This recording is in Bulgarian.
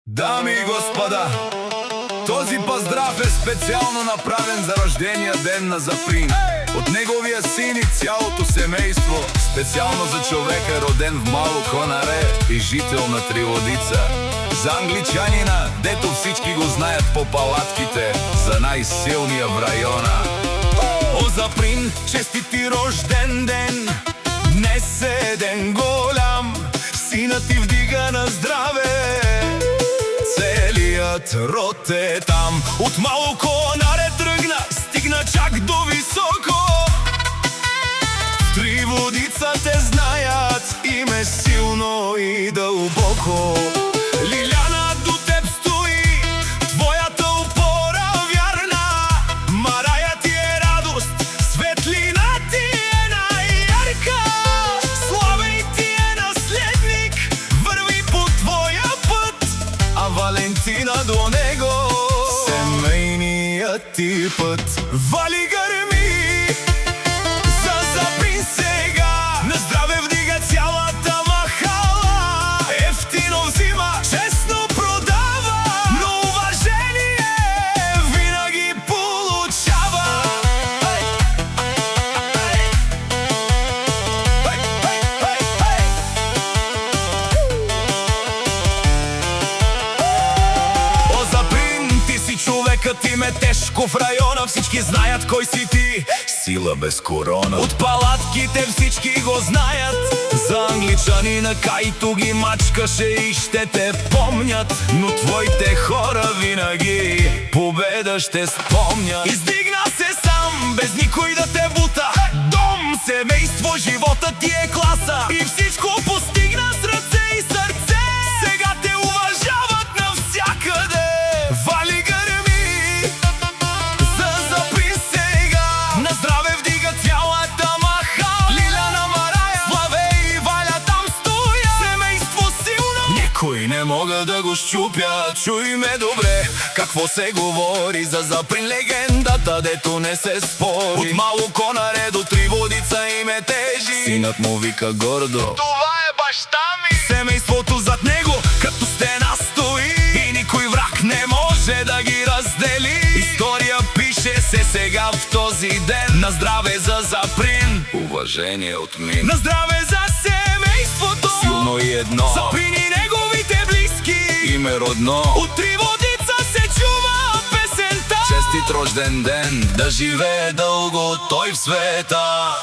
Дами и господа, този поздрав е специално направен за рождения ден на Заприн. От неговия син и цялото семейство, специално за човека, роден в Мало Конаре и жител на Триводица. За англичанина, дето всички го знаят по палатките, за най-силния в района. О, Заприн, честит ти рожден ден! Днес е ден голям, синът ти вдига на здраве. Целият род е там, от Мало Конаре тръгна, стигна чак до високо. Триводица те знаят, име силно и дълбоко. Лиляна до теб стои, твоята опора вярна. Марая ти е радост, светлина ти е най-ярка. Славей ти е наследник, върви по твоя път, а Валентина до него семейният ти път. Вали гърми за Заприн сега, на здраве вдига цялата махала. Ефтино взима, честно продава, но уважение винаги получава. О, Заприн, ти си човекът, им е тежко в района, всички знаят кой си ти. Сила без корона. От палатките всички го знаят, за англичанина Кайто ги мачкаше и ще те помнят. Но твоите хора винаги победа ще спомнят. Издигна се сам, без никой да те бута. Дом, семейство, живота ти е класа. И всичко постигна с ръце и сърце. Сега те уважават навсякъде. Вали гърми за Заприн сега, на здраве вдига цялата маха. Лиляна, Марая, Славей и Валя там стоя. Семейство силно, никой не мога да го щупя. Чуй ме добре, какво се говори за Заприн, легендата, дето не се спори. От Мало Конаре до Триводица име тежи, синът му вика гордо: това е баща ми. Семейството зад него като стена стои и никой враг не може да ги раздели. История пише се сега в този ден. На здраве за Заприн, уважение от мен. На здраве за семейството, силно и едно. Заприн и неговите близки, име родно. От Триводица се чува песента. Честит рожден ден, да живее дълго той в света.